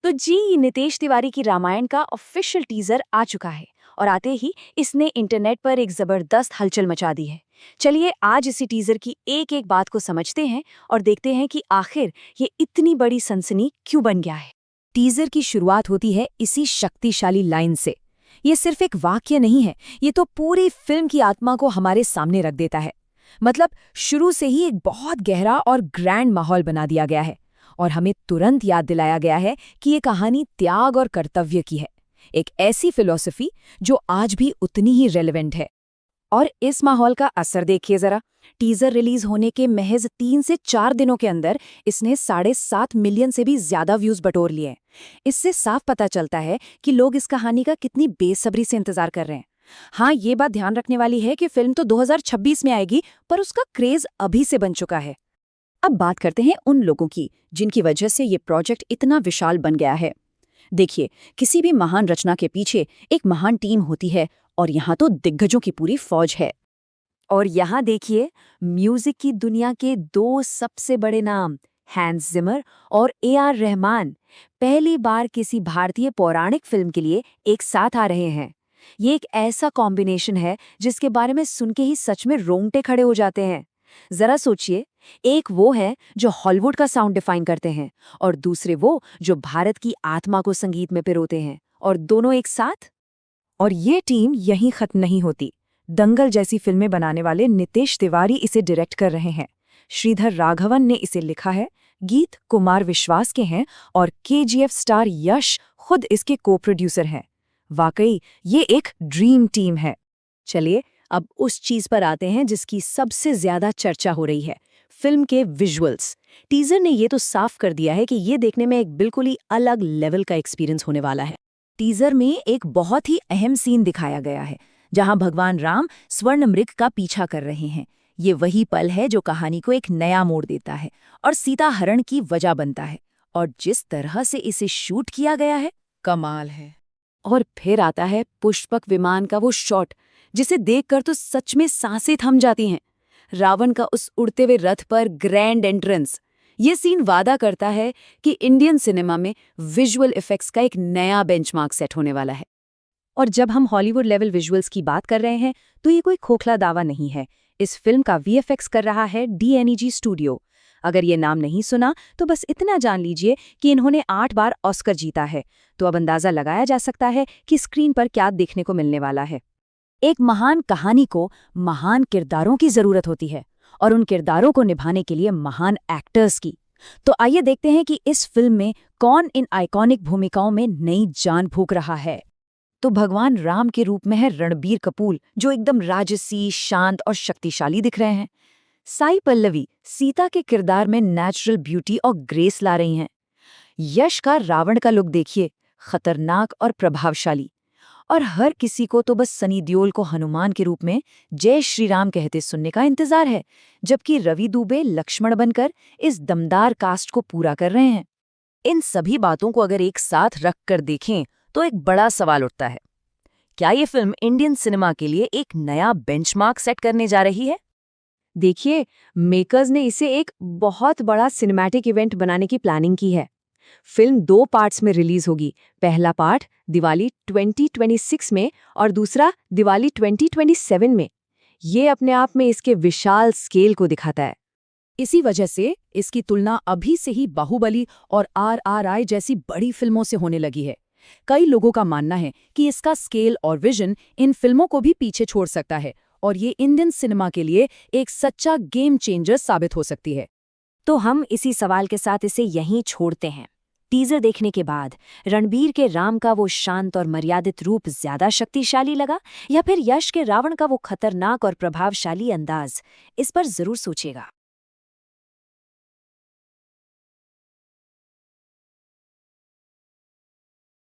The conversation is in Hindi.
तो जी नितेश तिवारी की रामायण का ऑफिशियल टीजर आ चुका है और आते ही इसने इंटरनेट पर एक जबरदस्त हलचल मचा दी है। चलिए आज इसी टीजर की एक एक बात को समझते हैं और देखते हैं कि आखिर ये इतनी बड़ी सनसनी क्यों बन गया है। टीजर की शुरुआत होती है इसी शक्तिशाली लाइन से। ये सिर्फ एक वाक्य नहीं है, ये तो पूरी फिल्म की आत्मा को हमारे सामने रख देता है। मतलब शुरू से ही एक बहुत गहरा और ग्रैंड माहौल बना दिया गया है और हमें तुरंत याद दिलाया गया है कि ये कहानी त्याग और कर्तव्य की है। एक ऐसी फिलॉसफी जो आज भी उतनी ही रेलेवेंट है। और इस माहौल का असर देखिए जरा। टीजर रिलीज होने के महज 3 से 4 दिनों के अंदर इसने 7.5 मिलियन से भी ज्यादा व्यूज बटोर लिए। इससे साफ पता चलता है कि लोग इस कहानी का कितनी बेसब्री से इंतजार कर रहे हैं। हाँ, ये बात ध्यान रखने वाली है कि फिल्म तो 2026 में आएगी, पर उसका क्रेज अभी से बन चुका है। अब बात करते हैं उन लोगों की जिनकी वजह से ये प्रोजेक्ट इतना विशाल बन गया है। देखिए, किसी भी महान रचना के पीछे एक महान टीम होती है और यहाँ तो दिग्गजों की पूरी फौज है। और यहाँ देखिए, म्यूजिक की दुनिया के 2 सबसे बड़े नाम हैंस जिमर और ए.आर. रहमान पहली बार किसी भारतीय पौराणिक फिल्म के लिए एक साथ आ रहे हैं। ये एक ऐसा कॉम्बिनेशन है जिसके बारे में सुन के ही सच में रोंगटे खड़े हो जाते हैं। जरा सोचिए, एक वो है जो हॉलीवुड का साउंड डिफाइन करते हैं और दूसरे वो जो भारत की आत्मा को संगीत में पिरोते हैं, और दोनों एक साथ। और ये टीम यहीं खत्म नहीं होती। दंगल जैसी फिल्में बनाने वाले नितेश तिवारी इसे डायरेक्ट कर रहे हैं। श्रीधर राघवन ने इसे लिखा है, गीत कुमार विश्वास के हैं और केजीएफ स्टार यश खुद इसके को प्रोड्यूसर हैं। वाकई ये एक ड्रीम टीम है। चलिए अब उस चीज पर आते हैं जिसकी सबसे ज्यादा चर्चा हो रही है, फिल्म के विजुअल्स। टीजर ने ये तो साफ कर दिया है कि ये देखने में एक बिल्कुल ही अलग लेवल का एक्सपीरियंस होने वाला है। टीजर में एक बहुत ही अहम सीन दिखाया गया है जहां भगवान राम स्वर्ण मृग का पीछा कर रहे हैं। ये वही पल है जो कहानी को एक नया मोड़ देता है और सीता हरण की वजह बनता है। और जिस तरह से इसे शूट किया गया है, कमाल है। और फिर आता है पुष्पक विमान का वो शॉट जिसे देखकर तो सच में सांसें थम जाती हैं। रावण का उस उड़ते हुए रथ पर ग्रैंड एंट्रेंस, ये सीन वादा करता है कि इंडियन सिनेमा में विजुअल इफेक्ट्स का एक नया बेंचमार्क सेट होने वाला है। और जब हम हॉलीवुड लेवल विजुअल्स की बात कर रहे हैं तो ये कोई खोखला दावा नहीं है। इस फिल्म का वीएफएक्स कर रहा है DNEG स्टूडियो। अगर ये नाम नहीं सुना तो बस इतना जान लीजिए कि इन्होंने 8 बार ऑस्कर जीता है, तो अब अंदाजा लगाया जा सकता है कि स्क्रीन पर क्या देखने को मिलने वाला है। एक महान कहानी को महान किरदारों की जरूरत होती है और उन किरदारों को निभाने के लिए महान एक्टर्स की। तो आइए देखते हैं कि इस फिल्म में कौन इन आइकॉनिक भूमिकाओं में नई जान फूंक रहा है। तो भगवान राम के रूप में है रणबीर कपूर, जो एकदम राजसी, शांत और शक्तिशाली दिख रहे हैं। साई पल्लवी सीता के किरदार में नेचुरल ब्यूटी और ग्रेस ला रही हैं। यश का रावण का लुक देखिए, खतरनाक और प्रभावशाली। और हर किसी को तो बस सनी देओल को हनुमान के रूप में जय श्री राम कहते सुनने का इंतजार है, जबकि रवि दुबे लक्ष्मण बनकर इस दमदार कास्ट को पूरा कर रहे हैं। इन सभी बातों को अगर एक साथ रख कर देखें तो एक बड़ा सवाल उठता है, क्या ये फिल्म इंडियन सिनेमा के लिए एक नया बेंचमार्क सेट करने जा रही है? देखिए, मेकर्स ने इसे एक बहुत बड़ा सिनेमैटिक इवेंट बनाने की प्लानिंग की है। फिल्म 2 पार्ट्स में रिलीज होगी। पहला पार्ट दिवाली 2026 में और दूसरा दिवाली 2027 में। ये अपने आप में इसके विशाल स्केल को दिखाता है। इसी वजह से इसकी तुलना अभी से ही बाहुबली और RRR जैसी बड़ी फिल्मों से होने लगी है। कई लोगों का मानना है कि इसका स्केल और विजन इन फिल्मों को भी पीछे छोड़ सकता है और ये इंडियन सिनेमा के लिए एक सच्चा गेम चेंजर साबित हो सकती है। तो हम इसी सवाल के साथ इसे यहीं छोड़ते हैं। टीजर देखने के बाद रणबीर के राम का वो शांत और मर्यादित रूप ज्यादा शक्तिशाली लगा या फिर यश के रावण का वो खतरनाक और प्रभावशाली अंदाज? इस पर जरूर सोचिएगा।